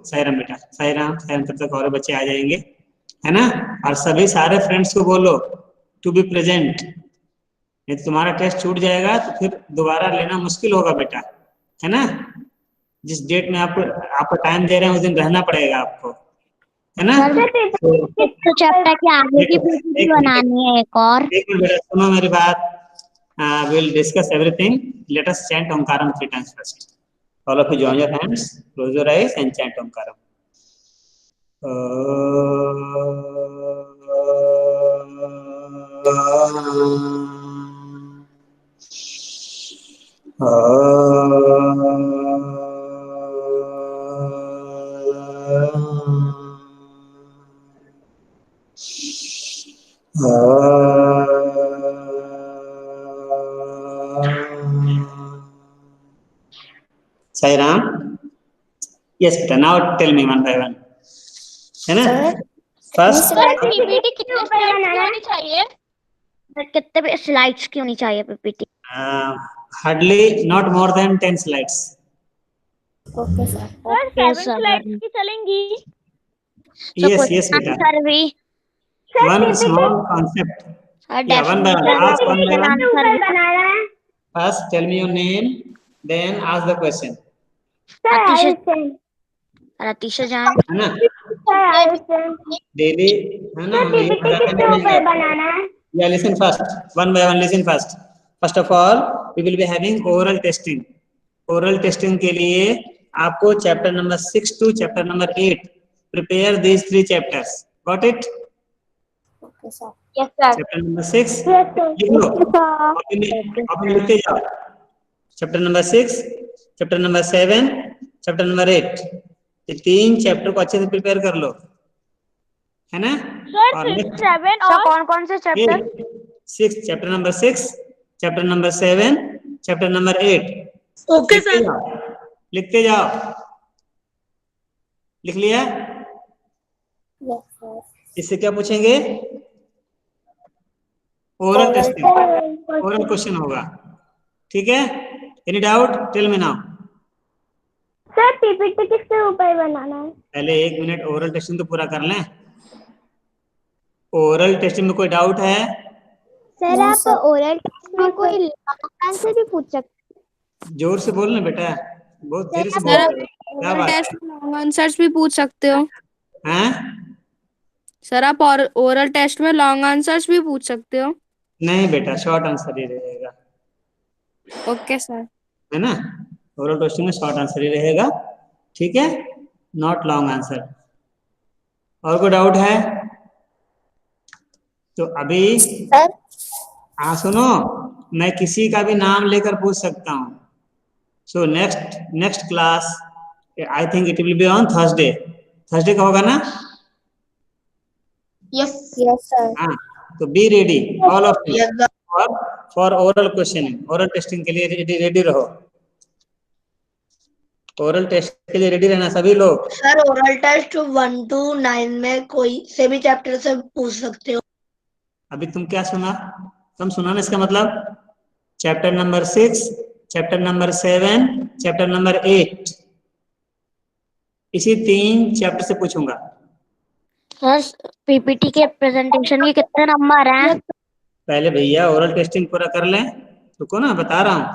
साईराम बेटा, साईराम साईराम। तब तक और बच्चे आ जाएंगे, है ना। और सभी सारे फ्रेंड्स को बोलो टू बी प्रेजेंट, नहीं तो तुम्हारा टेस्ट छूट जाएगा तो फिर दोबारा लेना मुश्किल होगा बेटा, है ना। जिस डेट में आपको टाइम दे रहे हैं उस दिन रहना पड़ेगा आपको, है ना। तो चैप्टर के आगे की पीपीटी बनानी है एक और। एक मिनट बेटा, सुनो मेरी बात। We'll discuss everything. Let us chant Omkaram 3 times first. All of you join your hands, close your eyes and chant Omkaram. Sairam. Yes, बेटा. Now tell me one by one. है ना। फर्स्ट पीपीटी कितने slides की होनी चाहिए? कितने slides की होनी चाहिए PPT? Hardly not more than 10 slides. Okay sir. 7 slides की चलेंगी? Yes, yes बेटा। आंसर भी One small concept. Yeah, one by one. Ask one by one. First, tell me your name, then ask the question. रतीशा जान, है ना। Daily, है ना। Yeah, listen first. One by one, listen first. First of all, we will be having oral testing. Oral testing के लिए आपको chapter number 6 to chapter number 8 prepare these 3 chapters. Got it? Okay sir. Yes sir. Chapter number 6 लिख लो, copy में लिखते जाओ। Chapter number 6, chapter number 7, chapter number 8, ये 3 chapter को अच्छे से प्रिपेयर कर लो, है ना। और 7 और कौन कौन से chapter? 6, chapter number 6, chapter number 7, chapter number 8। Okay sir. लिखते जाओ। लिख लिया? इससे क्या पूछेंगे? ओरल टेस्टिंग, ओरल क्वेश्चन होगा, ठीक है। Any doubt? Tell me now. Sir PPT किसके ऊपर बनाना है? पहले 1 मिनट ओरल टेस्टिंग तो पूरा कर लें। ओरल टेस्टिंग में कोई डाउट है? सर आप ओरल टेस्ट में कोई लॉन्ग आंसर भी पूछ सकते? जोर से बोलना बेटा, बहुत देर से बोल रहे हो। क्या बात है? लॉन्ग आंसर्स भी पूछ सकते हो। हैं? सर आप ओरल टेस्ट में लॉन्ग आंसर्स भी पूछ सकते हो। नहीं बेटा, शॉर्ट आंसर ही रहेगा, ओके सर। है ना। ओरल टेस्टिंग में शॉर्ट आंसर ही रहेगा, ठीक है, नॉट लॉन्ग आंसर। और कोई डाउट है तो अभी सुनो, मैं किसी का भी नाम लेकर पूछ सकता हूँ। So next class I think it will be on Thursday. Thursday का होगा ना? Yes yes sir. हाँ, तो be ready all of you for oral questioning. Oral testing के लिए रेडी रहो। ओरल टेस्ट के लिए रेडी रहना सभी लोग। सर ओरल टेस्ट 1 to 9 में कोई से भी चैप्टर से पूछ सकते हो। अभी तुम क्या सुना? तुम सुना ना, इसका मतलब chapter number 6, chapter number 7, chapter number 8, इसी 3 चैप्टर से पूछूंगा। सर पीपीटी के प्रेजेंटेशन के कितने नंबर हैं? पहले भैया ओरल टेस्टिंग पूरा कर लें, रुको ना, बता रहा हूँ।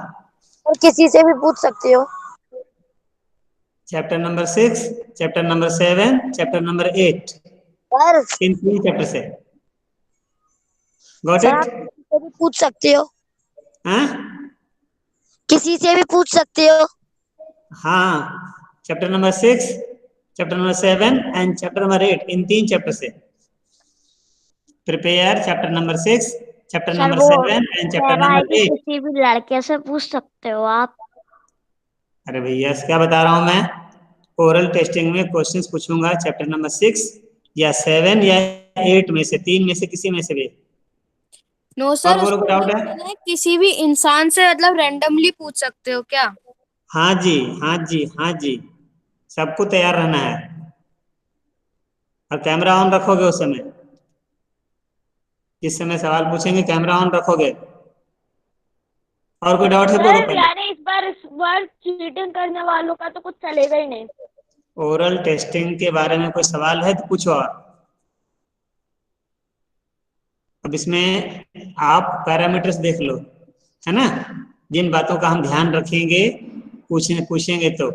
और किसी से भी पूछ सकते हो। Chapter number 6, chapter number 7, chapter number 8, sir in 3 chapter से। Got sir it? आप किसी से भी पूछ सकते हो। हाँ किसी से भी पूछ सकते हो। हाँ, chapter number 6, chapter number 7 and chapter number 8, in 3 chapter से prepare. Chapter number 6, chapter number 7 and chapter number 8। किसी भी लड़के से पूछ सकते हो आप। अरे भैया क्या बता रहा हूँ मैं, ओरल टेस्टिंग में क्वेश्चंस पूछूंगा चैप्टर नंबर 6 या 7 या 8 में से, 3 में से किसी में से भी। नो सर, और बोलो, डाउट है? किसी भी इंसान से मतलब रैंडमली पूछ सकते हो क्या? हाँ जी, हाँ जी, हाँ जी, सबको तैयार रहना है और कैमरा ऑन रखोगे उस समय, जिस समय सवाल पूछेंगे कैमरा ऑन रखोगे। और कोई डाउट है? यार इस बार चीटिंग करने वालों का तो कुछ चलेगा ही नहीं। ओरल टेस्टिंग के बारे में कोई सवाल है तो पूछो। और अब इसमें आप पैरामीटर्स देख लो, है ना, जिन बातों का हम ध्यान रखेंगे पूछेंगे तो,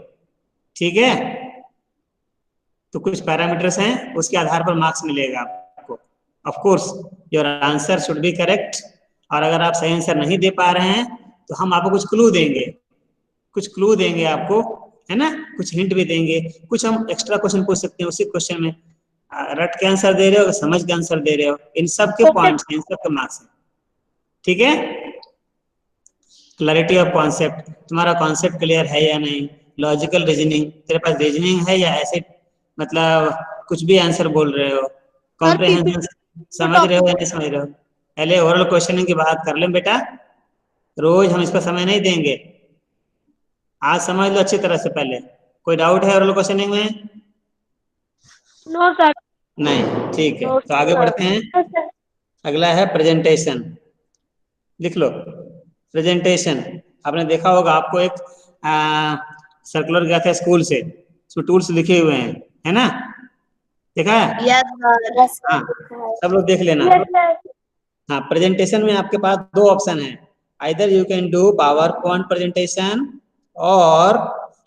ठीक है। तो कुछ पैरामीटर्स हैं, उसके आधार पर मार्क्स मिलेगा आपको। Of course your answer should be correct, और अगर आप सही आंसर नहीं दे पा रहे हैं तो हम आपको कुछ क्लू देंगे आपको, है ना, कुछ हिंट भी देंगे, कुछ हम एक्स्ट्रा क्वेश्चन पूछ सकते हैं उसी क्वेश्चन में। रट के आंसर दे रहे हो, समझ के आंसर दे रहे हो, इन सब के पॉइंट्स हैं, इन सब के मार्क्स हैं, ठीक है। क्लैरिटी ऑफ कॉन्सेप्ट, तुम्हारा कॉन्सेप्ट क्लियर है या नहीं, लॉजिकल रीजनिंग, तेरे पास रीजनिंग है या ऐसे मतलब कुछ भी आंसर बोल रहे हो, कॉम्प्रिहेंशन समझ रहे हो या नहीं समझ रहे हो। पहले ओरल क्वेश्चनिंग की बात कर लें बेटा, रोज हम इस पर समय नहीं देंगे, आज समझ लो अच्छी तरह से। पहले कोई डाउट है ओरल क्वेश्चनिंग में? No sir. नहीं, ठीक है, तो आगे बढ़ते हैं। अगला है प्रेजेंटेशन, लिख लो प्रेजेंटेशन। आपने देखा होगा, आपको एक सर्कुलर गया था स्कूल से, उसमें टूल्स लिखे हुए हैं, है ना, देखा है? यस हाँ, सब लोग देख लेना। हाँ, प्रेजेंटेशन में आपके पास दो ऑप्शन है, either you can do power point presentation और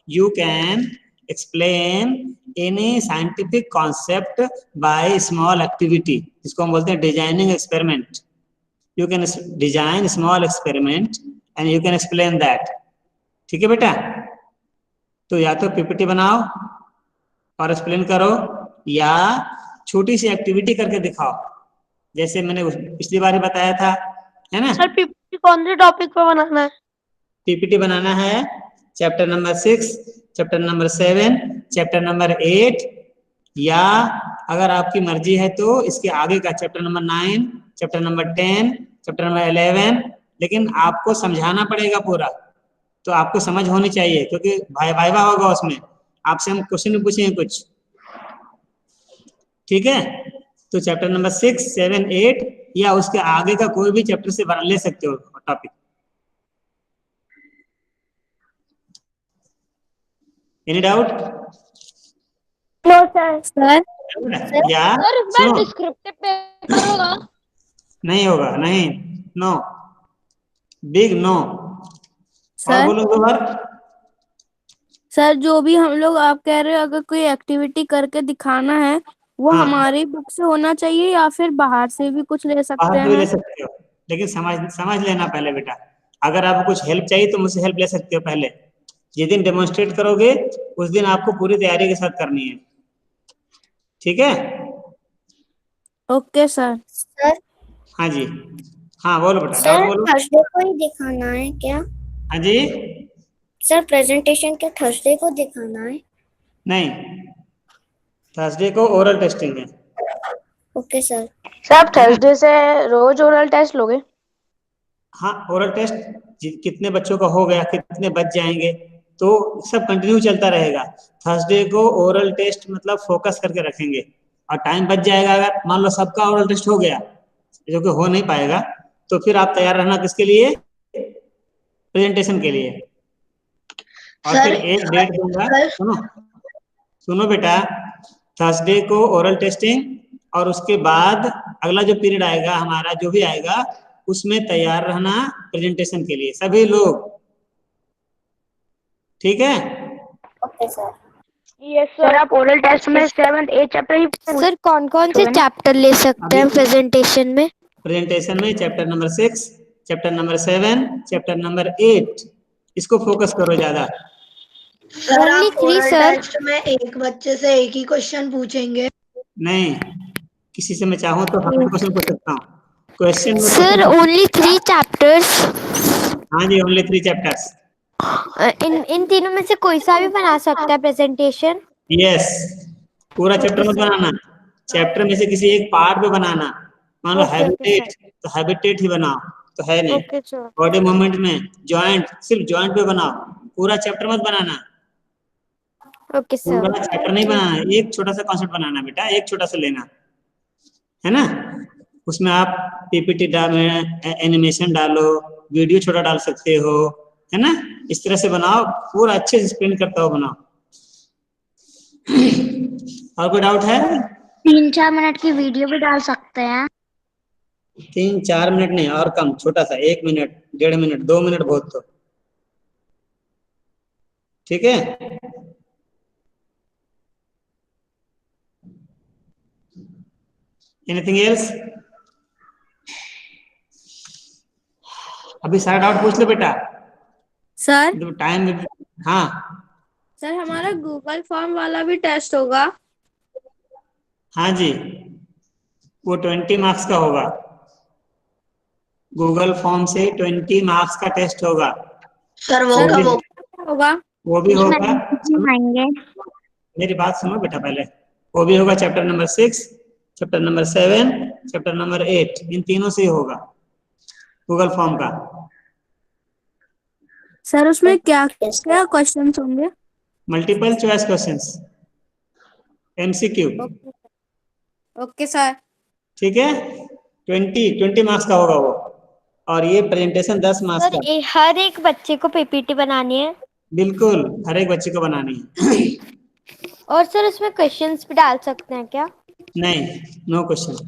you can explain any scientific concept by small activity, जिसको हम बोलते हैं designing experiment. You can design small experiment and you can explain that, ठीक है बेटा। तो या तो पीपीटी बनाओ और एक्सप्लेन करो, या छोटी सी एक्टिविटी करके दिखाओ, जैसे मैंने पिछली बार ही बताया था, है ना। सर पीपीटी कौन से टॉपिक पे बनाना है? पीपीटी बनाना है chapter number 6, chapter number 7, chapter number 8, या अगर आपकी मर्जी है तो इसके आगे का chapter number 9, chapter number 10, chapter number 11, लेकिन आपको समझाना पड़ेगा पूरा, तो आपको समझ होनी चाहिए, क्योंकि वाइवा होगा उसमें, आपसे हम क्वेश्चन भी पूछेंगे कुछ, ठीक है। तो चैप्टर नंबर 6, 7, 8 या उसके आगे का कोई भी चैप्टर से ले सकते हो topic. Any doubt? No sir. या सर इस बार सुनो, डिस्क्रिप्टिव पेपर होगा? नहीं होगा, नहीं, नो, बिग नो। और सर बोलो दो बार। सर जो भी हम लोग आप कह रहे हो, अगर कोई एक्टिविटी करके दिखाना है, वो हाँ, हमारी बुक से होना चाहिए या फिर बाहर से भी कुछ ले सकते बाहर से भी ले हैं? सकते हो, लेकिन समझ लेना पहले बेटा। अगर आपको कुछ हेल्प चाहिए तो मुझसे हेल्प ले सकते हो पहले। जिस दिन डेमोन्स्ट्रेट करोगे उस दिन आपको पूरी तैयारी के साथ करनी है, ठीक है। Okay sir. सर हाँ जी, हाँ बोलो बेटा, डाउट सर बोलो। थर्सडे को ही दिखाना है क्या? हाँ जी, सर प्रेजेंटेशन क्या थर्सडे को दिखाना है? नहीं, थर्सडे को ओरल टेस्टिंग है। Okay sir. सर आप थर्सडे से रोज ओरल टेस्ट लोगे? हाँ, ओरल टेस्ट कितने बच्चों का हो गया, कितने बच जाएंगे, तो सब कंटिन्यू चलता रहेगा। थर्सडे को ओरल टेस्ट मतलब फोकस करके रखेंगे, और टाइम बच जाएगा। अगर मान लो सबका ओरल टेस्ट हो गया, जो कि हो नहीं पाएगा, तो फिर आप तैयार रहना किसके लिए? प्रेजेंटेशन के लिए। और सर, फिर एक डेट दूंगा, सुनो सुनो बेटा, थर्सडे को ओरल टेस्टिंग, और उसके बाद अगला जो पीरियड आएगा हमारा, जो भी आएगा, उसमें तैयार रहना प्रेजेंटेशन के लिए सभी लोग, ठीक है। Okay sir. Yes sir. आप ओरल टेस्ट में 7th 8 चैप्टर ही सर कौन कौन से चैप्टर ले सकते हैं प्रेजेंटेशन में? प्रेजेंटेशन में chapter number 6, chapter number 7, chapter number 8, इसको फोकस करो ज्यादा। सर Only आप 3 ओरल सर। टेस्ट में एक बच्चे से एक ही क्वेश्चन पूछेंगे? नहीं, किसी से मैं चाहूँ तो 100 क्वेश्चन पूछ सकता हूँ, क्वेश्चन में सर ओनली 3 चैप्टर्स? हाँ जी, ओनली 3 चैप्टर्स। इन तीनों में से कोई सा भी बना सकता है प्रेजेंटेशन? यस, पूरा चैप्टर मत बनाना, चैप्टर में से किसी एक पार्ट पे बनाना। मान लो हैबिटेट, तो हैबिटेट ही बनाओ, तो है नहीं। Okay sir. बॉडी मूवमेंट में जॉइंट, सिर्फ जॉइंट पे बनाओ, पूरा चैप्टर मत बनाना, ओके सर। पूरा चैप्टर नहीं बनाना, एक छोटा सा कॉन्सेप्ट बनाना बेटा, एक छोटा सा लेना, है ना। उसमें आप पीपीटी डाल, एनिमेशन डालो, वीडियो छोटा डाल सकते हो, है ना। इस तरह से बनाओ, पूरा अच्छे से एक्सप्लेन करता हो बनाओ। और कोई डाउट है? 3-4 मिनट की वीडियो भी डाल सकते हैं। 3-4 मिनट नहीं, और कम, छोटा सा, 1 मिनट, 1.5 मिनट, 2 मिनट बहुत तो, ठीक है। Anything else? अभी सारा डाउट पूछ लो बेटा, सर टाइम। हाँ सर हमारा गूगल फॉर्म वाला भी टेस्ट होगा? हाँ जी, वो 20 मार्क्स का होगा। गूगल फॉर्म से 20 मार्क्स का टेस्ट होगा। सर वो सर कब वो होगा? होगा? वो भी उसमें होगा, आएंगे। मेरी बात सुनो बेटा पहले। वो भी होगा chapter number 6, chapter number 7, chapter number 8, इन तीनों से ही होगा गूगल फॉर्म का। सर उसमें क्या क्या क्वेश्चंस होंगे? Multiple choice questions, MCQ, okay sir. ठीक है। 20 मार्क्स का होगा वो, और ये प्रेजेंटेशन 10 मार्क्स सर का। हर एक बच्चे को पीपीटी बनानी है? बिल्कुल, हर एक बच्चे को बनानी है। और सर उसमें क्वेश्चंस भी डाल सकते हैं क्या? नहीं, नो क्वेश्चन।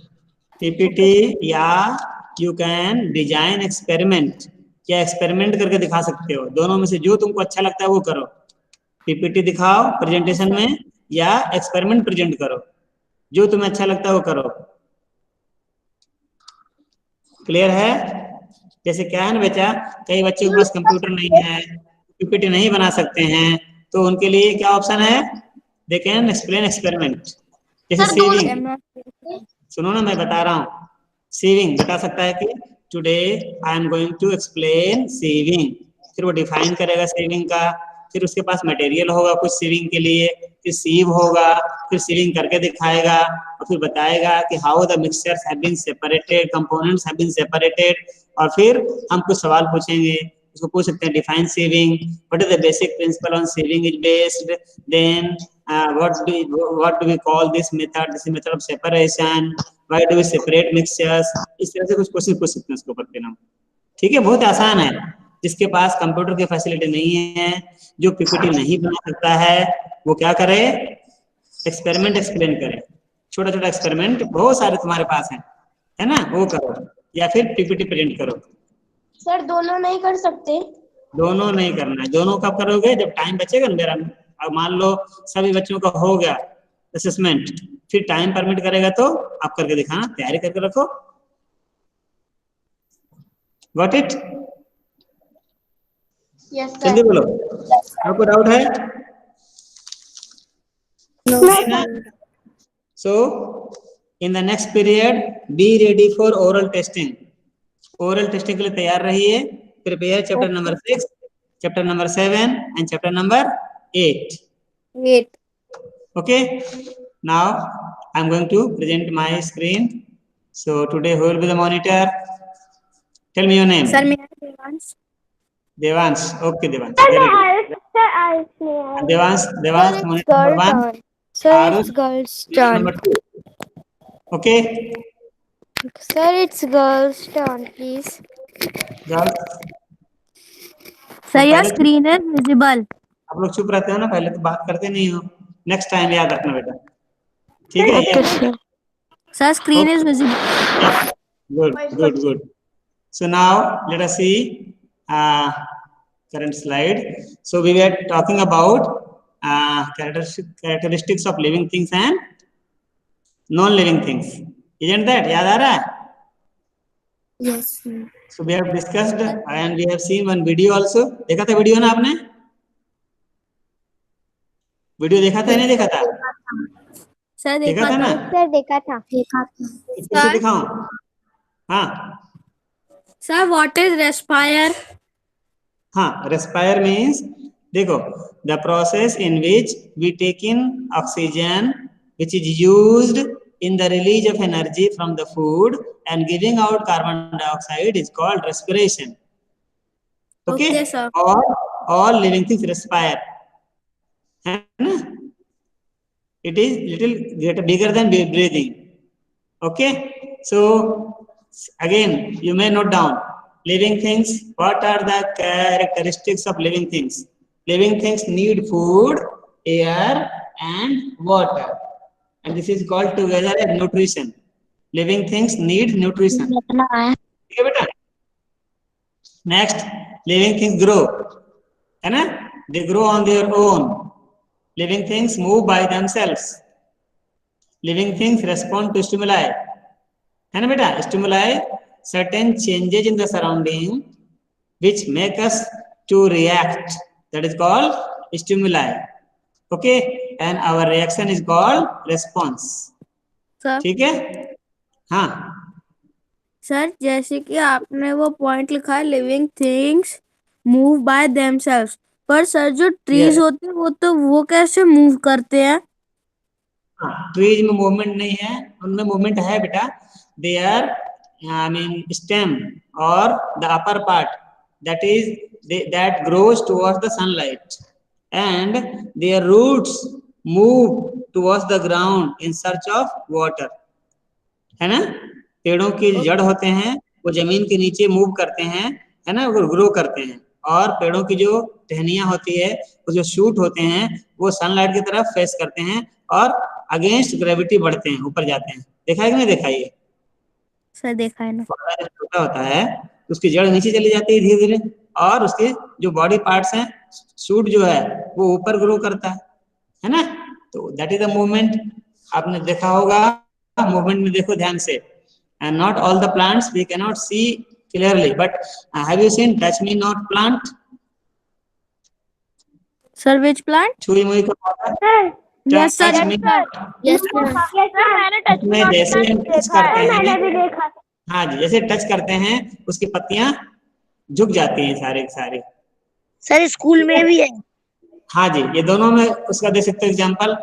पीपीटी या यू कैन डिजाइन एक्सपेरिमेंट, या एक्सपेरिमेंट करके दिखा सकते हो, दोनों में से जो तुमको अच्छा लगता है वो करो। पीपीटी दिखाओ प्रेजेंटेशन में, या एक्सपेरिमेंट प्रेजेंट करो, जो तुम्हें अच्छा लगता है वो करो। क्लियर है? जैसे क्या है ना बेटा, कई बच्चों के पास कंप्यूटर नहीं है, पीपीटी नहीं बना सकते हैं, तो उनके लिए क्या ऑप्शन है? They can explain experiment. जैसे सेविंग, सुनो ना मैं बता रहा हूँ, सेविंग बता सकता है कि today I am going to explain sieving, फिर वो डिफाइन करेगा सेविंग का, फिर उसके पास मटेरियल होगा कुछ सेविंग के लिए, फिर सीव होगा, फिर सीविंग करके दिखाएगा, और फिर बताएगा कि how the mixtures have been separated, components have been separated, और फिर हम कुछ सवाल पूछेंगे, उसको पूछ सकते हैं define sieving, what is the basic principle on sieving is based, then what do we call this method, this is method of separation, why do we separate mixtures, इस तरह से कुछ क्वेश्चन पूछ सकते हैं उसके ऊपर देना, ठीक है। बहुत आसान है। जिसके पास कंप्यूटर की फैसिलिटी नहीं है, जो पीपीटी नहीं बना सकता है, वो क्या करे? एक्सपेरिमेंट एक्सप्लेन करे, छोटा छोटा एक्सपेरिमेंट बहुत सारे तुम्हारे पास है ना, वो करो, या फिर पीपीटी प्रिंट करो। सर दोनों नहीं कर सकते? दोनों नहीं करना है। दोनों कब करोगे? जब टाइम बचेगा ना मेरा, अब मान लो सभी बच्चों का हो गया असेसमेंट, फिर टाइम परमिट करेगा तो आप करके दिखाना, तैयारी करके रखो। Got it? यस जल्दी सर। बोलो, आपको डाउट है? नहीं ना? So in the next period be ready for oral testing. Oral testing के लिए तैयार रहिए। Prepare chapter number 6, chapter number 7 and chapter number 8. Okay, now I'm going to present my screen. So today who will be the monitor? Tell me your name. Sir मेरा Devansh. Devansh. Okay, Devansh. Very good. Devansh, Sir, it's monitor number girl 1. turn. Sir, Arush, it's girl's monitor turn. number 2. Okay, Sir, it's girl's turn, please. girls. Sir यह पहले screen है visible. आप लोग चुप रहते हो ना, पहले तो बात करते नहीं हो। नेक्स्ट टाइम याद रखना बेटा, ठीक है? Okay, sir. Sir screen is visible. Good, good, good. So now let us see current slide. So we were talking about characteristics of living things and non-living things. Isn't that? याद आ रहा है? Yes. So we have discussed and we have seen one video also. देखा था video ना आपने? Video देखा था नहीं देखा था? सर देखा था ना? Sir, देखा था. कैसे दिखाऊं? हाँ सर व्हाट इज रेस्पायर? हाँ, रेस्पायर मीन्स, देखो, the process in which we take in oxygen which is used in the release of energy from the food and giving out carbon dioxide is called respiration. Okay, sir. all living things respire, है ना? It is little bigger than breathing. Okay, so again you may note down living things. What are the characteristics of living things? Living things need food, air, and water, and this is called together as nutrition. Living things need nutrition. ठीक है बेटा? Next, living things grow, है ना? They grow on their own. Living things move by themselves. Living things respond to stimuli, है ना बेटा? Stimuli, certain changes in the surrounding which make us to react. That is called stimuli. Okay, and our reaction is called response. Sir ठीक है? हाँ sir जैसे कि आपने वो पॉइंट लिखा है living things move by themselves, पर सर जो ट्रीज Yes. होते हैं वो कैसे मूव करते हैं? ट्रीज में मूवमेंट नहीं है, उनमें मूवमेंट है बेटा. They are I mean stem और the upper part that grows towards the sunlight, and their roots move towards the ground in search of water, है ना? पेड़ों के जड़ होते हैं वो जमीन के नीचे मूव करते हैं, है ना, वो ग्रो करते हैं, और पेड़ों की जो टहनियां होती है, वो जो शूट होते हैं, वो सनलाइट की तरफ फेस करते हैं और अगेंस्ट ग्रेविटी बढ़ते हैं, ऊपर जाते हैं. देखा है कि नहीं देखा? ये सर देखा है ना. छोटा होता है, उसकी जड़ नीचे चली जाती है धीरे धीरे, और उसके जो बॉडी पार्ट्स हैं, शूट जो है वो ऊपर ग्रो करता है ना? तो दैट इज द मूवमेंट. आपने देखा होगा, मूवमेंट में देखो ध्यान से. And not all the plants we can not see clearly, but have you seen touch me not plant? Sir which plant? छुई मुई को yes sir. Touch me not. Yes sir. उसमें जैसे हम टच करते हैं, हाँ जी, जैसे टच करते हैं उसकी पत्तियां झुक जाती हैं सारे के सारे. सर स्कूल में भी है. हाँ जी, ये दोनों में उसका दे सकते हो एग्जांपल.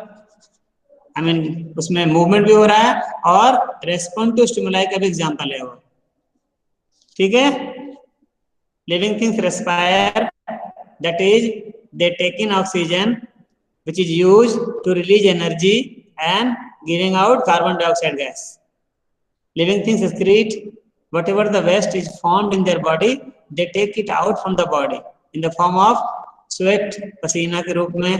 आई मीन उसमें मूवमेंट भी हो रहा है और रेस्पॉन्ड टू स्टिमुलाई का भी एग्जांपल है वो. ठीक है? Living things respire, that is they take in oxygen which is used to release energy and giving out carbon dioxide gas. Living things excrete whatever the waste is formed in their body, they take it out from the body in the form of sweat, पसीना के रूप में,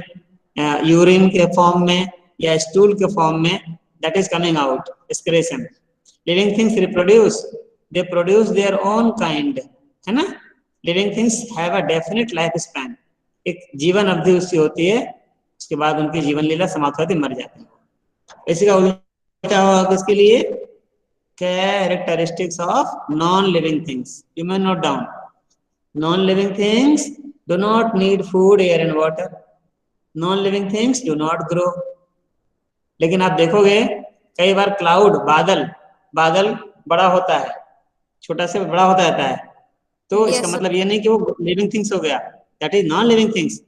urine के form में या stool के form में, that is coming out, excretion. Living things reproduce, they produce their own kind, है ना? Living things have a definite life span. एक जीवन अवधि उसकी होती है, उसके बाद उनकी जीवन लीला समाप्त होती, मर जाते हैं. इसी का उल्टा होगा किसके लिए? Characteristics of non-living things. You may note down. Non-living things do not need food, air and water. Non-living things do not grow. लेकिन आप देखोगे कई बार क्लाउड, बादल बड़ा होता है, छोटा से बड़ा होता रहता है, तो इसका मतलब ये नहीं कि वो लिविंग थिंग्स हो गया. That is non living things.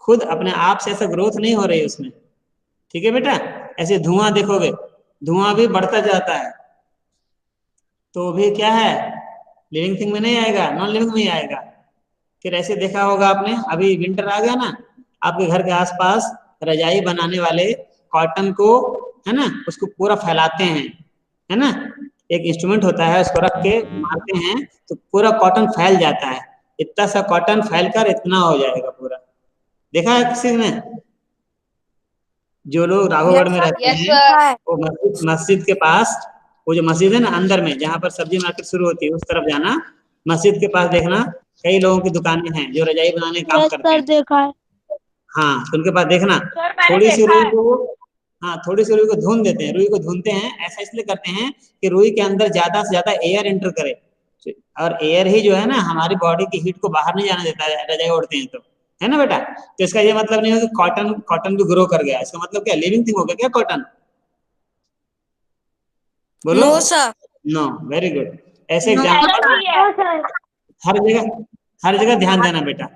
खुद अपने आप से ऐसा ग्रोथ नहीं हो रही है उसमें. ठीक है बेटा? ऐसे धुआं देखोगे, धुआं भी बढ़ता जाता है, तो भी क्या है? लिविंग थिंग में नहीं आएगा, नॉन लिविंग में ही आएगा. फिर ऐसे देखा होगा आपने, अभी विंटर आ गया ना, आपके घर के आसपास रजाई बनाने वाले कॉटन को, है ना, उसको पूरा फैलाते हैं, है ना? एक इंस्ट्रूमेंट होता है, उसको रख के मारते हैं तो पूरा कॉटन फैल जाता है. इतना सा कॉटन फैलकर इतना हो जाएगा पूरा. देखा है किसी ने? जो लोग राघवगढ़ में रहते हैं, वो मस्जिद के पास, वो जो मस्जिद है ना अंदर में, जहाँ पर सब्जी मार्केट शुरू होती है, उस तरफ जाना, मस्जिद के पास देखना, कई लोगों की दुकानें हैं जो रजाई बनाने का काम करते हैं. देखा है. हाँ, तो उनके पास देखना, थोड़ी सी रुई को धुन देते हैं. रुई को धुनते हैं, ऐसा इसलिए करते हैं कि रुई के अंदर ज्यादा से ज्यादा एयर एंटर करे, और एयर ही जो है ना हमारी बॉडी की हीट को बाहर नहीं जाने देता है रजाई ओढ़ते हैं तो, है ना बेटा? तो इसका ये मतलब नहीं है कि कॉटन भी ग्रो कर गया. इसका मतलब क्या? लिविंग थिंग हो गया क्या कॉटन? बोलो. No sir. No. Very good. ऐसे एग्जाम्पल हर जगह ध्यान देना बेटा.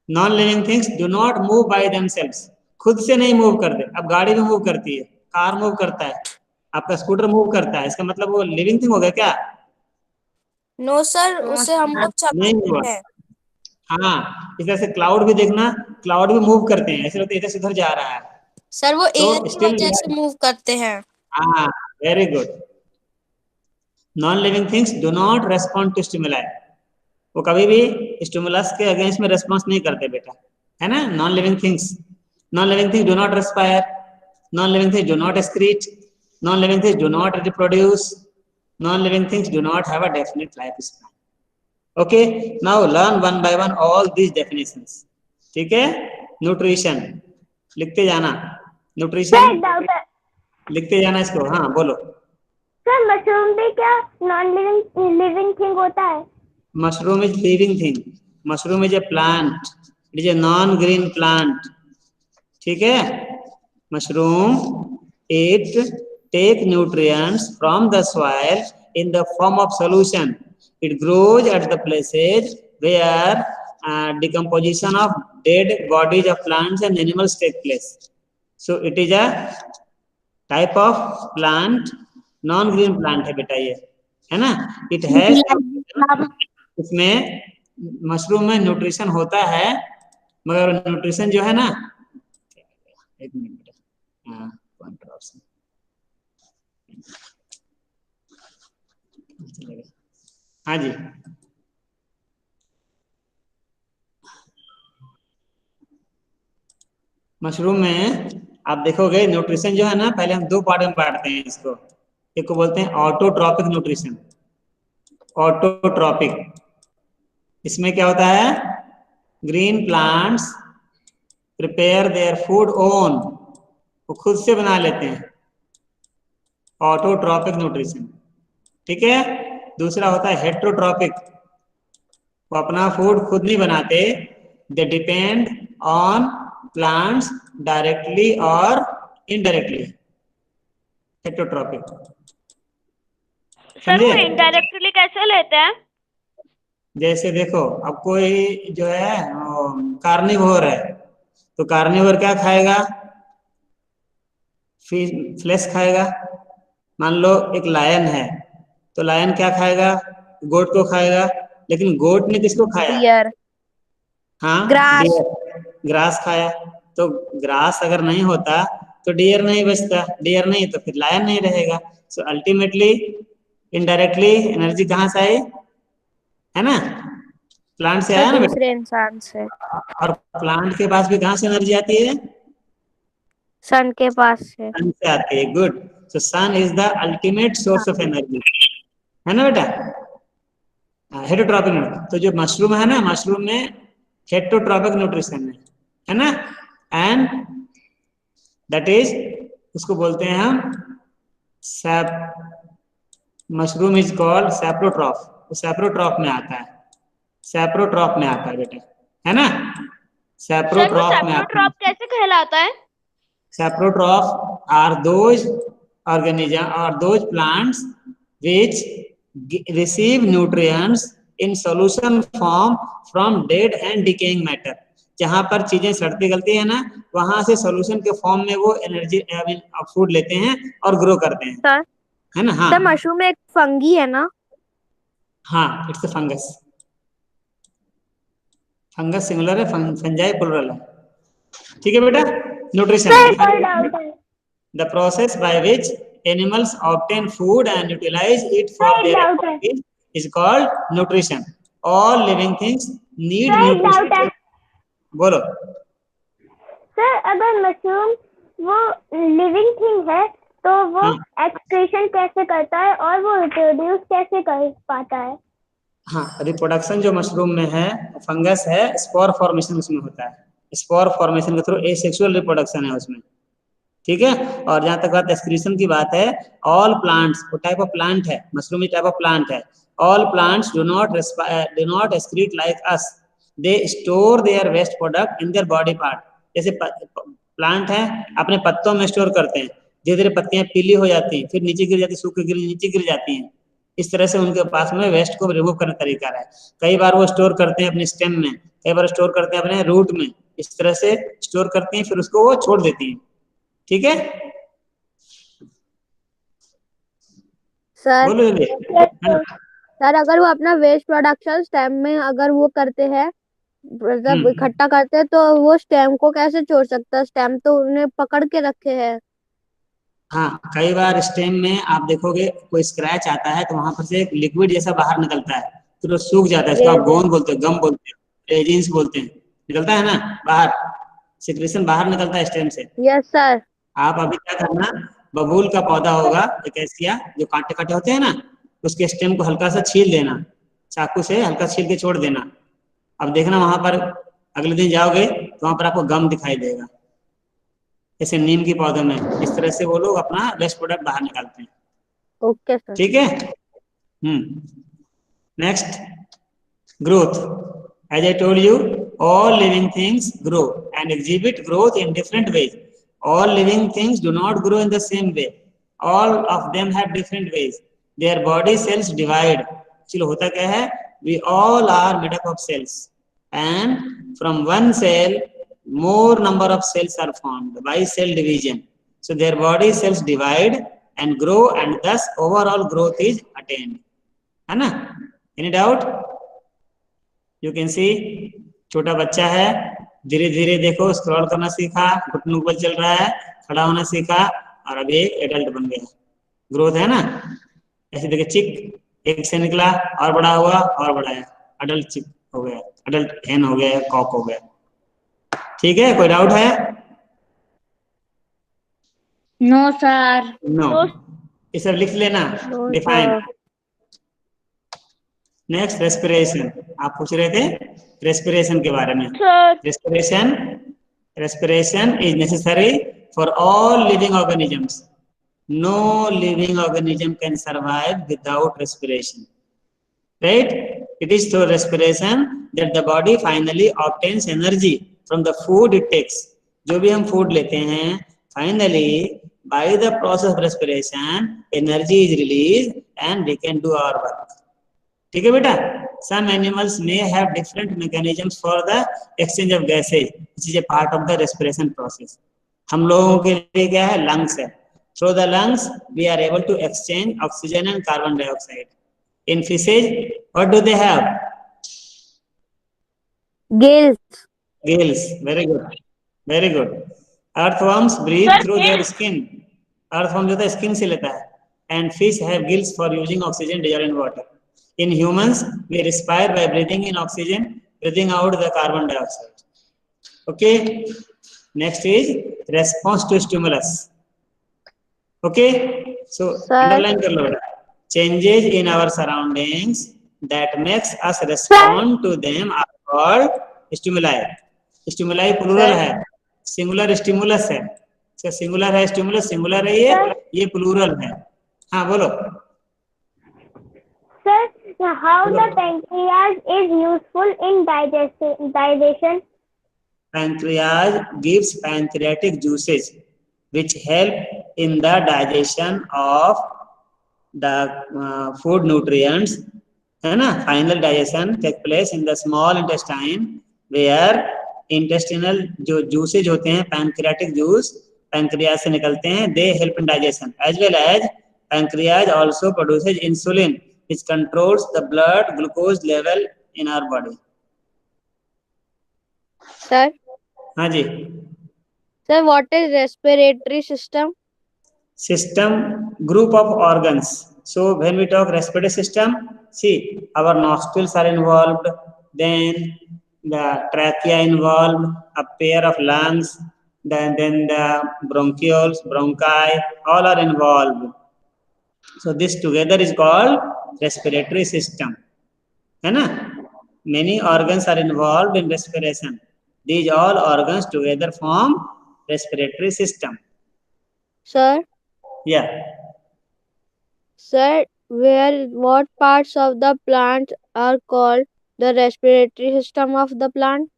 Non living things do not move by themselves. खुद से नहीं मूव करते. अब गाड़ी भी मूव करती है, कार मूव करता है, आपका स्कूटर मूव करता है, इसका मतलब वो लिविंग थिंग हो गया क्या? नो सर, उसे हम लोग चलाते हैं. हाँ, इस तरह से क्लाउड भी देखना, क्लाउड भी मूव करते हैं, ऐसे लगता है इधर से उधर जा रहा है. सर वो तो एयर की वजह से मूव करते हैं. हाँ, very good. Non living things do not respond to stimuli. वो कभी भी स्टिमुलस के अगेंस्ट में रेस्पॉन्स नहीं करते बेटा, है ना? Non living things. Non-living things do not respire. Non-living things do not excrete. Non-living things do not reproduce. Non-living things do not have a definite lifespan. Okay, now learn one by one all these definitions. ठीक है, nutrition लिखते जाना, nutrition doubt है लिखते जाना इसको। हाँ बोलो। सर, मशरूम भी क्या नॉन लिविंग थिंग होता है? Mushroom is living thing. Mushroom is a plant. It is a non-green plant. ठीक है, mushroom it take nutrients from the soil in the form of solution. It grows at the places where decomposition of dead bodies of plants and animals take place. So it is a type of plant, non-green plant है बेटा ये, है ना? It has, इसमें mushroom में nutrition होता है, मगर न्यूट्रिशन जो है ना, एक मिनट बेटा, हाँ हाँ जी, मशरूम में आप देखोगे न्यूट्रिशन जो है ना, पहले हम दो पार्ट में बांटते हैं इसको। एक को बोलते हैं ऑटोट्रॉपिक न्यूट्रिशन। ऑटोट्रॉपिक, इसमें क्या होता है, green plants prepare their food own, वो खुद से बना लेते हैं, ऑटोट्रॉपिक न्यूट्रिशन। ठीक है, दूसरा होता है हेट्रोट्रॉपिक, वो अपना फूड खुद नहीं बनाते, they depend on plants directly और इनडायरेक्टली, हेट्रोट्रॉपिक। सर वो इनडायरेक्टली कैसे लेते हैं? जैसे देखो, अब कोई जो है कार्निवोर है, तो कार्निवोर क्या खाएगा, फ्लेश खाएगा। मान लो एक लायन है, तो लायन क्या खाएगा, गोट को खाएगा, लेकिन गोट ने किसको खाया, डियर, हाँ ग्रास, ग्रास खाया। तो ग्रास अगर नहीं होता तो डियर नहीं बचता, डियर नहीं तो फिर लायन नहीं रहेगा। सो अल्टीमेटली इनडायरेक्टली एनर्जी कहाँ से आई, है ना, प्लांट से आया ना बेटा, दूसरे इंसान से। और प्लांट के पास भी कहाँ से एनर्जी आती है, सन के पास से। सन से आती है। Good, so sun is the ultimate source of energy, है ना बेटा। हेटरोट्रॉपिक, तो जो मशरूम है ना, मशरूम में हेटरोट्रॉपिक न्यूट्रिशन है ना, एंड दैट इज, उसको बोलते हैं हम सैप, मशरूम इज कॉल्ड सैप्रोट्रॉफ, वो सैप्रोट्रॉफ में आता है, सैप्रोट्रॉफ में आता है बेटा, है ना, सैप्रोट्रॉफ में आता है। कैसे कहलाता है? सैप्रोट्रॉफ आर दोज ऑर्गेनिज्म और those plants which receive nutrients in solution form from dead and decaying matter। जहां पर चीजें सड़ती गलती है ना, वहां से सॉल्यूशन के फॉर्म में वो एनर्जी फूड लेते हैं और ग्रो करते हैं, सर, है ना। हाँ सर मशरूम एक फंगी है ना? हाँ, it's a fungus, fungus singular है, फंजाई प्लुरल है। ठीक है बेटा। Nutrition, the process by which animals obtain food and utilize it for their activities is called nutrition. All living things need nutrition। बोलो सर, अगर मशरूम वो living thing है तो वो एक्सक्रीशन कैसे करता है और वो रिप्रोड्यूस कैसे कर पाता है? हाँ, रिप्रोडक्शन जो मशरूम में है, फंगस है, स्पोर फॉर्मेशन उसमें होता है, स्पोर फॉर्मेशन के थ्रू एसेक्सुअल रिप्रोडक्शन है उसमें। ठीक है, और जहां तक बात एक्सक्रीशन की बात है, ऑल प्लांट्स, वो टाइप ऑफ प्लांट है, मशरूम टाइप ऑफ प्लांट है, all plants do not excrete like us, they store their waste product in their body part. जैसे प्लांट है, अपने पत्तों में स्टोर करते हैं, धीरे धीरे पत्तियां पीली हो जाती हैं, फिर नीचे गिर जाती है, सूख गिर नीचे गिर जाती हैं, इस तरह से उनके पास में वेस्ट को रिमूव करने का तरीका है। कई बार वो स्टोर करते हैं अपने स्टेम में, कई बार स्टोर करते हैं अपने रूट में, इस तरह से स्टोर करती हैं, फिर उसको वो छोड़ देती हैं। ठीक है सर, बोलो सर अगर वो अपना वेस्ट प्रोडक्शन स्टेम में अगर वो करते हैं, मतलब इकट्ठा करते हैं, तो वो स्टेम को कैसे छोड़ सकता है? स्टेम तो उन्हें पकड़ के रखे हैं। हाँ, कई बार स्टेम में आप देखोगे कोई स्क्रैच आता है तो वहां पर से एक लिक्विड जैसा बाहर निकलता है, फिर वो सूख जाता है, इसको आप गोंद बोलते हैं, गम बोलते हैं, रेजिन्स बोलते हैं, निकलता है ना बाहर, सिक्रेशन बाहर निकलता है स्टेम से। Yes sir. आप अभी क्या करना, बबूल का पौधा होगा एकेसिया, जो कांटे कांटे होते हैं ना, उसके स्टेम को हल्का सा छील देना, चाकू से हल्का छील के छोड़ देना। अब देखना वहां पर अगले दिन जाओगे तो वहां पर आपको गम दिखाई देगा, जैसे नीम की पौधे में। इस तरह से वो लोग अपना वेस्ट प्रोडक्ट बाहर निकालते हैं। Okay sir. ठीक है। Next, growth. As I told you, all living things grow and exhibit growth in different ways. All living things do not grow in the same way. All of them have different ways. Their body cells divide. चलो होता क्या है, we all are made up of cells, and from one cell more number of cells are formed by cell division. So their body cells divide and grow, and thus overall growth is attained. है ना? Any doubt? You can see, छोटा बच्चा है, धीरे धीरे देखो scroll करना सीखा, घुटनों पर चल रहा है, खड़ा होना सीखा, और अभी एक एडल्ट बन गया। ग्रोथ है ना? ऐसे देखिए, चिक एक से निकला और बड़ा हुआ और बड़ा है, अडल्ट चिक हो गया, अडल्ट हेन हो गया, कॉक हो गया। ठीक है, कोई डाउट है? No sir. नो। ये सब लिख लेना, डिफाइन। Next, respiration. आप पूछ रहे थे रेस्पिरेशन के बारे में। Respiration is necessary for all living organisms. No living organism can survive without respiration, right? It is through respiration that the body finally obtains energy from the food it takes. जो भी हम food लेते हैं, finally by the process of respiration energy is release and we can do our work. ठीक है बेटा? Some animals may have different mechanisms for the exchange of gases, which is a part of the respiration process. हम लोगों के लिए क्या है? lungs है। Through the lungs, we are able to exchange oxygen and carbon dioxide. In fishes, what do they have? Gills. Gills. Very good. Very good. Earthworms breathe through their skin. Earthworm जो था skin से लेता है, and fish have gills for using oxygen dissolved in water. In humans, we respire by breathing in oxygen, breathing out the carbon dioxide. Okay. Next is response to stimulus. Okay. So underline कर लो बेटा. Changes in our surroundings that makes us respond to them are called stimuli. Stimuli plural है, singular stimulus है। Singular है stimulus, singular है ये plural है। हाँ बोलो। Sir, how the pancreas is useful in digestion? Pancreas gives pancreatic juices which help in the digestion of the food nutrients, है ना? Final digestion take place in the small intestine, where intestinal जो juices होते हैं, pancreatic juice pancreas से निकलते हैं, they help in digestion, as well as pancreas also produces insulin which controls the blood glucose level in our body. Sir. हाँ जी। Sir, what is respiratory system? System, group of organs. So when we talk respiratory system, see, our nostrils are involved, then the trachea involved, a pair of lungs, then the bronchioles, bronchi, all are involved. So this together is called respiratory system, है ना? Many organs are involved in respiration. These all organs together form respiratory system. Sir. Yeah. Sir, what parts of the plant are called the respiratory system of the plant?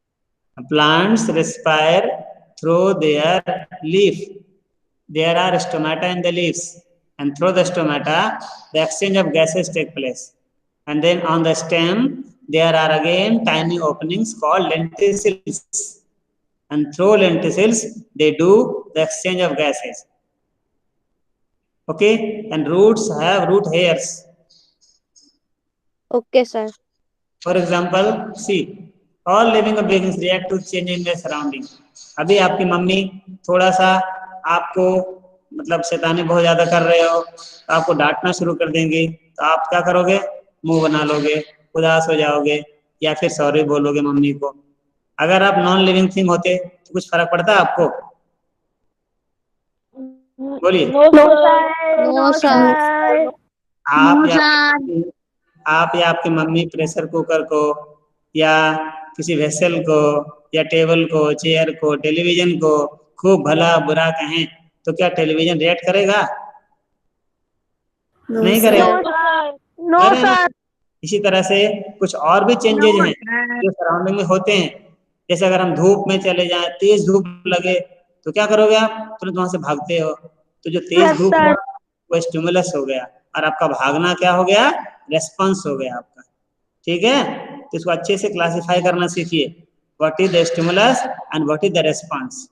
Plants respire through their leaf. There are stomata in the leaves, and through the stomata the exchange of gases take place, and then on the stem there are again tiny openings called lenticels, and through lenticels they do the exchange of gases. Okay. And roots have root hairs. Okay sir. For example, see, all living beings react to change in their surrounding. अभी आपकी mummy थोड़ा सा आपको मतलब शैतानी बहुत ज्यादा कर रहे हो तो आपको डांटना शुरू कर देंगी, तो आप क्या करोगे? मुंह बना लोगे, उदास हो जाओगे, या फिर सॉरी बोलोगे मम्मी को। अगर आप नॉन लिविंग थिंग होते तो कुछ फर्क पड़ता है आपको? बोलिए। No sir, no sir. आप या आपकी मम्मी प्रेशर कुकर को या किसी वेसल को या टेबल को, चेयर को, टेलीविजन को खूब भला बुरा कहें तो क्या टेलीविजन रिएक्ट करेगा? नहीं करेगा। नो करे ना? सर, इसी तरह से कुछ और भी चेंजेज हैं जो सराउंडिंग में होते हैं। जैसे अगर हम धूप में चले जाएं, तेज धूप लगे तो क्या करोगे आप? तुरंत वहां से भागते हो। तो जो तेज धूप सर। हुआ वो स्टिमुलस हो गया और आपका भागना क्या हो गया? रेस्पॉन्स हो गया आपका। ठीक है, तो इसको अच्छे से क्लासिफाई करना सीखिए। What is the stimulus and what is the response.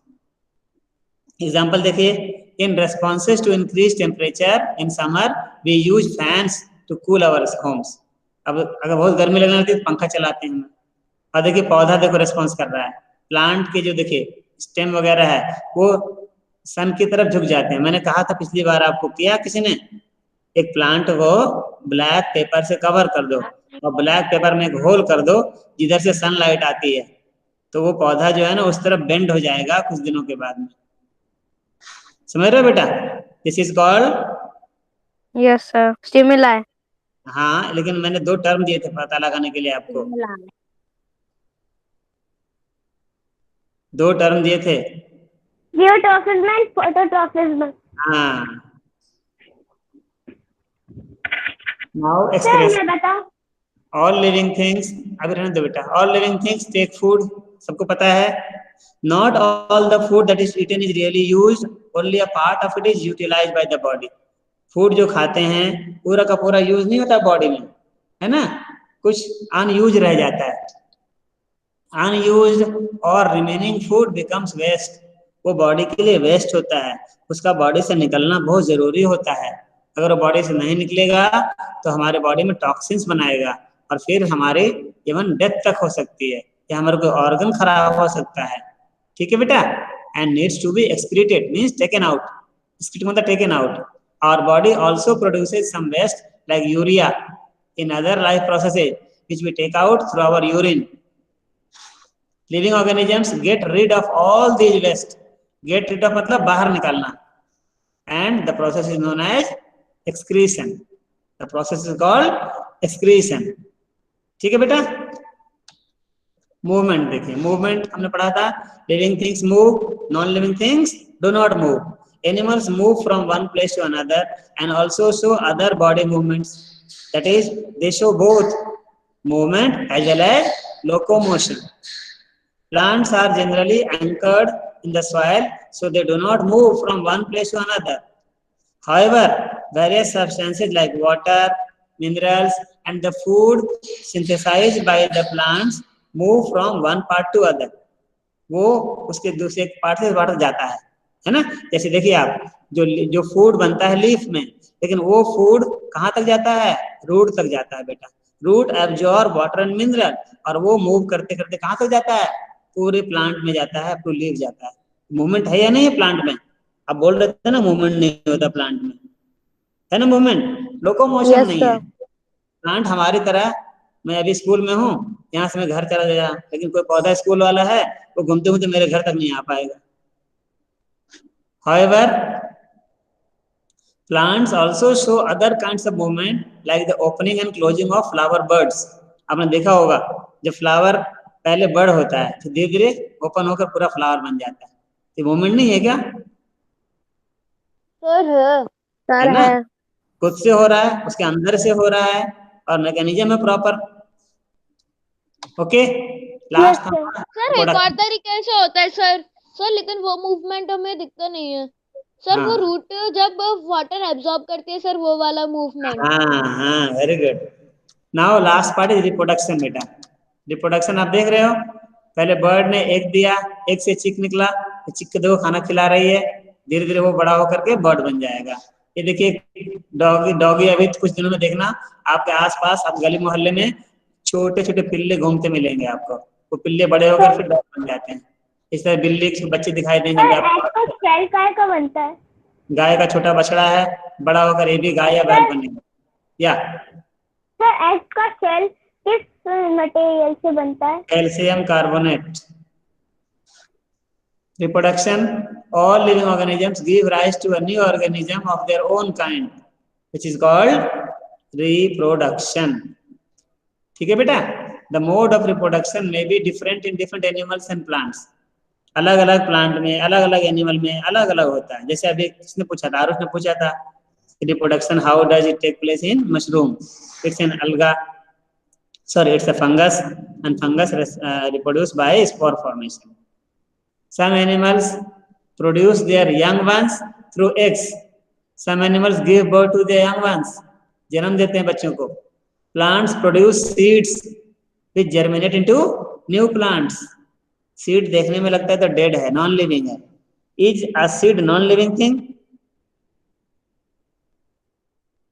Example देखिए, in responses to increase temperature in summer we use fans to cool our homes. अब अगर बहुत गर्मी लगने लगती है तो पंखा चलाते हैं। और देखिए पौधा देखो रेस्पॉन्स कर रहा है। प्लांट के जो देखिए स्टेम वगैरह है वो सन की तरफ झुक जाते हैं। मैंने कहा था पिछली बार आपको, किया किसी ने? एक प्लांट को ब्लैक पेपर से कवर कर दो और ब्लैक पेपर में एक होल कर दो जिधर से सनलाइट आती है, तो वो पौधा जो है ना उस तरफ बेंड हो जाएगा कुछ दिनों के बाद में। समझ रहे हो बेटा? This is called. Yes sir, stimuli. हाँ, लेकिन मैंने 2 टर्म दिए थे पता लगाने के लिए आपको। 2 टर्म दिए थे। Geotropism and phototropism. हाँ, नाउ सर एक्सप्रेस मैं बताऊं? All living things. अभी रहने दो बेटा। All living things take food, सबको पता है। Not all the food that is eaten is really used, only a part of it is utilized by the body. Food जो खाते हैं पूरा का पूरा यूज नहीं होता बॉडी में, है ना? कुछ अनयूज रह जाता है। अनयूज्ड और रिमेनिंग फूड बिकम्स वेस्ट। वो बॉडी के लिए वेस्ट होता है, उसका बॉडी से निकलना बहुत जरूरी होता है। अगर वो बॉडी से नहीं निकलेगा तो हमारे बॉडी में टॉक्सिन्स बनाएगा और फिर हमारे इवन डेथ तक हो सकती है या हमारे कोई ऑर्गन खराब हो सकता है। ठीक है बेटा? And needs to be excreted means taken out. Excrete मतलब taken out. Our body also produces some waste like urea in other life processes which we take out through our urine. Living organisms get rid of all these waste. Get rid of मतलब बाहर निकालना, and the process is known as excretion. The process is called excretion. ठीक है बेटा? Movement देखिए, movement हमने पढ़ा था। Living things move, non living things do not move. Animals move from one place to another and also show other body movements. That is, they show both movement as well as locomotion. Plants are generally anchored in the soil, so they do not move from one place to another. However, various substances like water, minerals, and the food synthesized by the plants move from one part to other. वो उसके दूसरे part से part जाता है ना? जैसे देखिए आप, जो फूड बनता है लीफ में, लेकिन वो फूड कहाँ तक जाता है? रूट तक जाता है बेटा। Root absorb water and mineral, और वो मूव करते करते कहाँ तक जाता है? पूरे प्लांट में जाता है, पूरी लीफ जाता है। मूवमेंट है या नहीं है प्लांट में? आप बोल रहे थे ना मूवमेंट नहीं होता प्लांट में, है ना मूवमेंट? लोकोमोशन Yes, नहीं sir. है। प्लांट हमारी तरह, मैं अभी स्कूल में हूँ, यहाँ से मैं घर चला गया, लेकिन कोई पौधा स्कूल वाला है वो घूमते घूमते मेरे घर तक नहीं आ पाएगा। However, plants also show other kinds of movement like the opening and closing of flower buds. आपने देखा होगा जब फ्लावर पहले बर्ड होता है तो धीरे धीरे ओपन होकर पूरा फ्लावर बन जाता है। ये मूवमेंट नहीं है क्या? सर है ना? है। खुद से हो रहा है, उसके अंदर से हो रहा है, और मैकेनिज्म है proper. Okay, last Yes, sir. Sir एक और तरीके से होता है सर। सर लेकिन वो मूवमेंट हमें दिखता नहीं है सर। वो रूट जब वाटर एब्जॉर्ब करती है सर, वो वाला मूवमेंट। हाँ, very good. Now last part is reproduction बेटा। रिप्रोडक्शन आप देख रहे हो, पहले बर्ड ने एग दिया, एग से चिक निकला, चिक के दो खाना खिला रही है, धीरे धीरे वो बड़ा होकर के बर्ड बन जाएगा। ये देखिए डॉगी अभी कुछ दिनों में देखना आपके आसपास, आप गली मोहल्ले में छोटे छोटे पिल्ले घूमते मिलेंगे आपको। वो पिल्ले बड़े होकर फिर डॉग बन जाते हैं। इस तरह बिल्ली के बच्चे दिखाई देंगे सर आपको। एग का शेल काय का बनता है? गाय का छोटा बछड़ा है, बड़ा होकर ये भी गाय या बैल बनेगा। या सर एग का शेल किस मटेरियल से बनता है? Calcium carbonate. Reproduction, all living organisms give rise to a new organism of their own kind, which is called reproduction. ठीक है बेटा? The mode of reproduction may be different in different animals and plants. अलग अलग plant में, अलग अलग animal में अलग अलग होता है. जैसे अभी किसने पूछा था? आरुष ने पूछा था reproduction, how does it take place in mushroom? It's an alga, sorry, it's a fungus, and fungus reproduce by spore formation. Some animals produce their young ones through eggs. Some animals give birth to their young ones. जन्म देते हैं बच्चों को. Plants produce seeds which germinate into new plants. Seed देखने में लगता है तो dead है, non living है. Is a seed non living thing?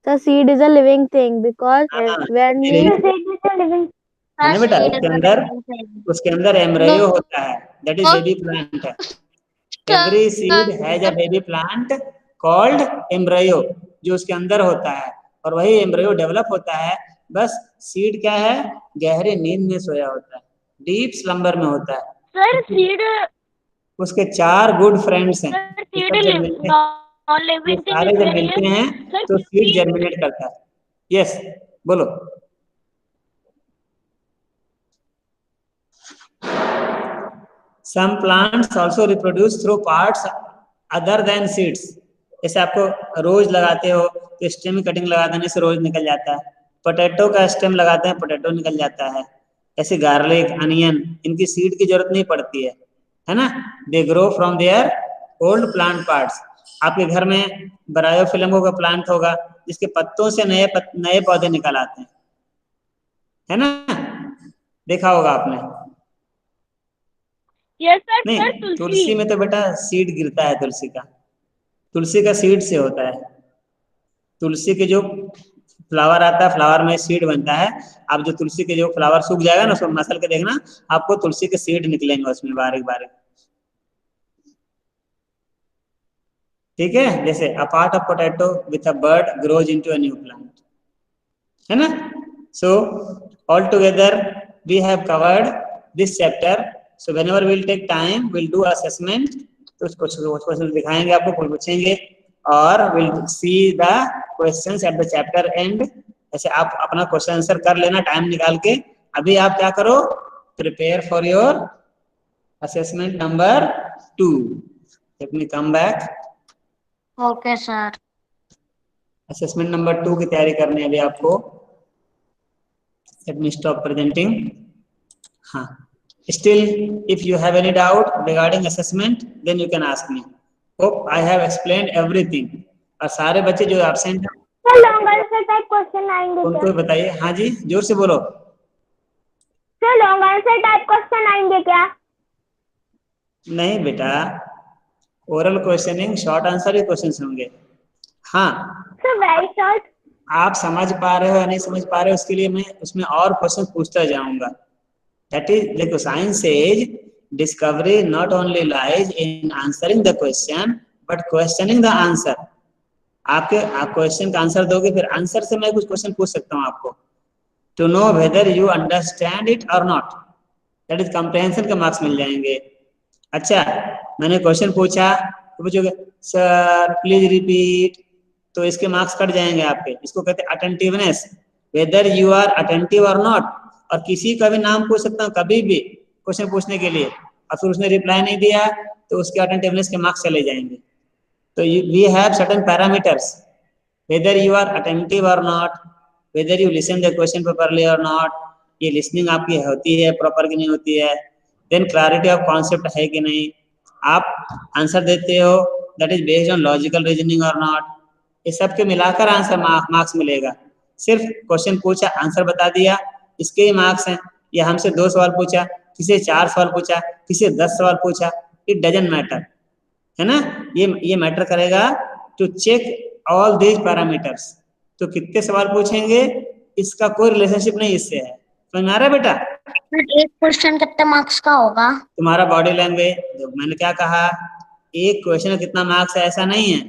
The seed is a living thing because when we है ना बेटा? उसके अंदर एम्ब्रायो होता है, that is baby plant. Every seed has a baby plant called embryo, जो उसके अंदर होता है, और वही एम्ब्रायो डेवलप होता है. बस सीड क्या है? गहरे नींद में सोया होता है, डीप स्लम्बर में होता है. सर सीड उसके 4 गुड फ्रेंड्स हैं. सारे जब मिलते हैं तो सीड जर्मिनेट करता है. यस, बोलो. Some plants also reproduce through parts other than seeds. जैसे आपको रोज लगाते हो तो स्टेम कटिंग लगा देने से रोज निकल जाता है. पोटैटो का स्टेम लगाते हैं, पोटैटो निकल जाता है. ऐसे गार्लिक, अनियन, इनकी सीड की जरूरत नहीं पड़ती है ना? They grow from their old plant parts. आपके घर में ब्रायोफिल्मो का प्लांट होगा जिसके पत्तों से नए पौधे निकल आते हैं, है ना? देखा होगा आपने. Yes sir. नहीं, तुलसी में तो बेटा सीड गिरता है. तुलसी का सीड से होता है. तुलसी के जो फ्लावर आता है, फ्लावर में सीड बनता है. आप जो तुलसी के जो फ्लावर सूख जाएगा ना, उसको मसल के देखना, आपको तुलसी के सीड निकलेंगे उसमें बारीक बारीक. ठीक है? जैसे a part of potato with a bud grows into a new plant, है ना? So all together we have covered this chapter. So whenever we'll take time, we'll do assessment. तो उसको क्वेश्चन दिखाएंगे, आपको पूछेंगे, और we'll see the questions at the chapter end. ऐसे आप अपना क्वेश्चन आंसर कर लेना टाइम निकाल के. अभी आप क्या करो? Prepare for your assessment number 2. Let me come back. Okay sir. Assessment number 2 की तैयारी करनी है अभी आपको. Let me stop presenting. हाँ, still if you have any doubt regarding assessment then you can ask me. Hope I have explained everything. और सारे बच्चे जो absent हैं sir long answer type question आएंगे उनको क्या? बताइए. हाँ जी, जोर से बोलो. Sir long answer type question आएंगे क्या? नहीं बेटा, ओरल क्वेश्चनिंग, शॉर्ट आंसर ही क्वेश्चंस होंगे. हाँ, सर वेरी शॉर्ट. आप समझ पा रहे हो या नहीं समझ पा रहे हो उसके लिए मैं उसमें और क्वेश्चन पूछता जाऊंगा. That is, देखो, science says discovery not only lies in answering the question but questioning the answer. आप क्वेश्चन का आंसर दोगे, फिर आंसर से मैं कुछ क्वेश्चन पूछ सकता हूँ आपको, to know whether you understand it or not. That is comprehension के मार्क्स मिल जाएंगे. अच्छा, मैंने क्वेश्चन पूछा तो पूछोगे सर प्लीज रिपीट, तो इसके मार्क्स कट जाएंगे आपके. इसको कहते हैं attentiveness, whether you are attentive और नॉट. और किसी का भी नाम पूछ सकता हूँ कभी भी क्वेश्चन पूछने के लिए, और फिर उसने रिप्लाई नहीं दिया तो उसके अटेंटिवनेस के मार्क्स चले जाएंगे. तो we have certain parameters, whether you are attentive और not, whether you listen the question properly और नॉट, ये लिसनिंग आपकी होती है प्रॉपर की नहीं होती है, देन क्लैरिटी ऑफ कॉन्सेप्ट है कि नहीं, आप आंसर देते हो that is based on logical reasoning और नॉट. ये सब के मिलाकर आंसर मार्क्स मिलेगा. सिर्फ क्वेश्चन पूछा, आंसर बता दिया, इसके ही मार्क्स हैं. या हमसे 2 सवाल पूछा, किसी 4 सवाल पूछा, किसी 10 सवाल पूछा, इट डजंट मैटर, है ना? ये मैटर करेगा to check all these parameters. तो कितने सवाल पूछेंगे इसका कोई रिलेशनशिप नहीं इससे है. समझ में आ रहा है बेटा? एक क्वेश्चन कितने मार्क्स का होगा? तुम्हारा बॉडी लैंग्वेज, मैंने क्या कहा, एक क्वेश्चन का कितना मार्क्स है ऐसा नहीं है.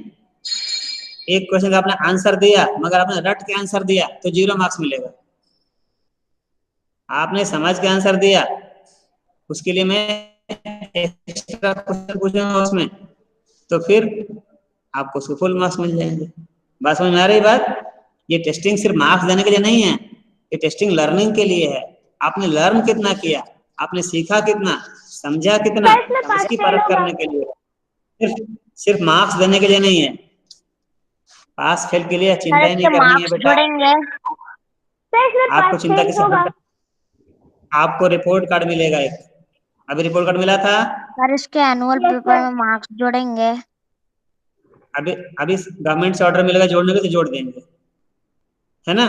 एक क्वेश्चन का आपने आंसर दिया मगर आपने रट के आंसर दिया तो 0 मार्क्स मिलेगा. आपने समझ के आंसर दिया उसके लिए मैं एक्स्ट्रा क्वेश्चन पूछूंगा उसमें, तो फिर आपको उसको फुल मार्क्स मिल जाएंगे। बात समझ में आ रही बात? ये टेस्टिंग सिर्फ मार्क्स देने के लिए नहीं है, ये टेस्टिंग लर्निंग के लिए है। आपने लर्न कितना किया, आपने सीखा कितना, समझा कितना, सर इसमें पास इसकी फेल परख होगा? करने के लिए, सिर्फ मार्क्स देने के लिए नहीं है। पास फेल के लिए चिंता सर ही नहीं इसके करनी है मार्क्स बेटा। जुड़ेंगे? सर इसमें आपको पास चिंता फेल की होगा? आपको रिपोर्ट कार्ड मिलेगा एक, अभी रिपोर्ट कार्ड मिला था। सर इसके एनुअल Yes, पेपर sir. में मार्क्स जुड़ेंगे? अभी गवर्नमेंट से ऑर्डर मिलेगा जोड़ने को तो जोड़ देंगे, है ना।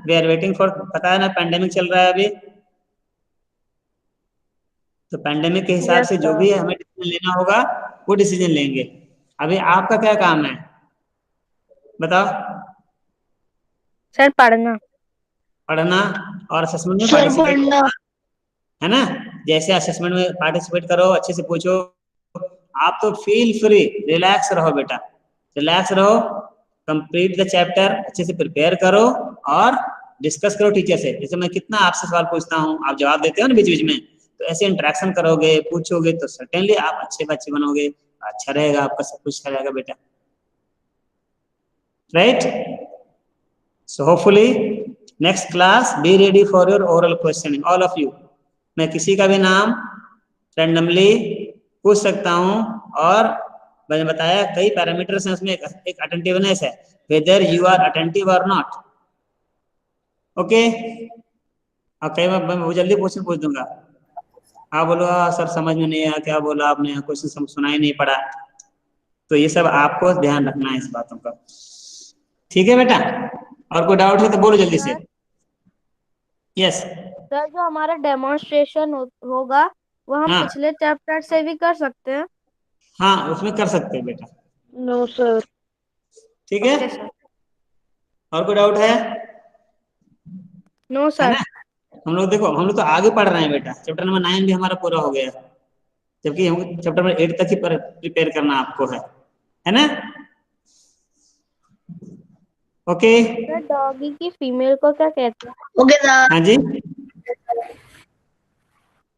वी आर वेटिंग फॉर, पता है ना पैंडेमिक चल रहा है अभी, तो पैंडेमिक के हिसाब Yes, से जो sir. भी हमें डिसीजन लेना होगा वो डिसीजन लेंगे। अभी आपका क्या काम है बताओ? सर पढ़ना। पढ़ना और असेसमेंट में सर पार्टिसिपेट पढ़ना। करना, है ना। जैसे असेसमेंट में पार्टिसिपेट करो, अच्छे से पूछो। आप तो फील फ्री, रिलैक्स रहो बेटा, रिलैक्स रहो। कंप्लीट द चैप्टर, अच्छे से प्रिपेयर करो और डिस्कस करो टीचर से। जैसे मैं कितना आपसे सवाल पूछता हूँ, आप जवाब देते हो ना बीच बीच में, तो ऐसे इंटरेक्शन करोगे, पूछोगे, तो सर्टेनली आप अच्छे बच्चे बनोगे, अच्छा रहेगा आपका, सब कुछ अच्छा रहेगा बेटा, right. So hopefully next class B ready for your oral questioning all of you. मैं किसी का भी नाम रैंडमली पूछ सकता हूँ, और मैंने बताया कई पैरामीटर्स हैं उसमें, एक अटेंटिवनेस है, वेदर यू आर अटेंटिव और नॉट, ओके। और कई बार मैं जल्दी क्वेश्चन पूछ दूंगा, आप बोलो सर समझ में नहीं आया, क्या बोला आपने, क्वेश्चन सुना ही नहीं पड़ा। तो ये सब आपको ध्यान रखना है इस बातों का, ठीक है बेटा। और कोई डाउट है तो बोलो जल्दी से। यस सर जो हमारा डेमोन्स्ट्रेशन होगा वो हम हाँ पिछले चैप्टर से भी कर सकते हैं? हाँ, उसमें कर सकते हैं बेटा, नो सर। ठीक है। Okay sir. और कोई डाउट है? नो है सर। ना। हम लोग देखो, हम लोग तो आगे पढ़ रहे हैं बेटा, चैप्टर नंबर 9 भी हमारा पूरा हो गया, जबकि हम चैप्टर नंबर 8 तक ही प्रिपेयर करना आपको है ना। ओके सर डॉगी की फीमेल को क्या कहते हैं? Okay sir. हाँ जी,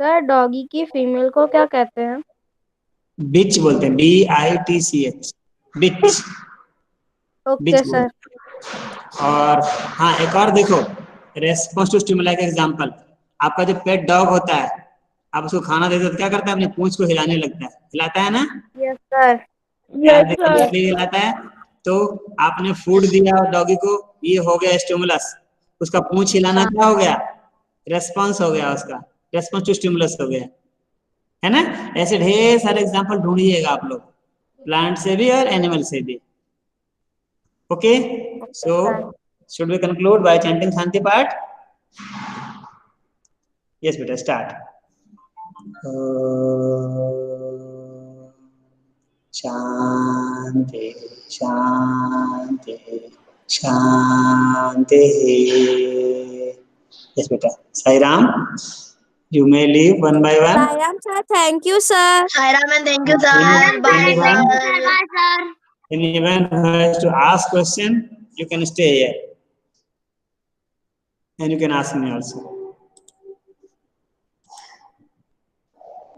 सर डॉगी की फीमेल को क्या कहते हैं? बिच बोलते हैं, BITCH, बिच, ओके बिच सर। बोलते हैं। और हाँ, एक और देखो, रेस्पॉन्स टू स्टिमुलाई का एग्जांपल, आपका जो पेट डॉग होता है, आप उसको खाना देते हो तो क्या करता है, अपनी पूंछ को हिलाने लगता है, हिलाता है ना, यस सर। प्यार देने के लिए हिलाता है। तो आपने फूड दिया डॉगी को, ये हो गया स्टिमुलस, उसका पूंछ हिलाना क्या हो गया, रेस्पॉन्स हो गया, उसका रेस्पॉन्स टू स्टिमुलस हो गया, है ना। ऐसे ढेर सारे एग्जांपल ढूंढिएगा आप लोग, प्लांट से भी और एनिमल से भी, okay. So should we conclude by chanting shanti path? Yes बेटा, स्टार्ट। शांति शांति शांति। यस बेटा, Sai Ram, you may leave one by one. Sairam sir, thank you sir. Sairam and thank you sir. Bye sir. Anyone who has to ask question, you can stay here, and you can ask me also.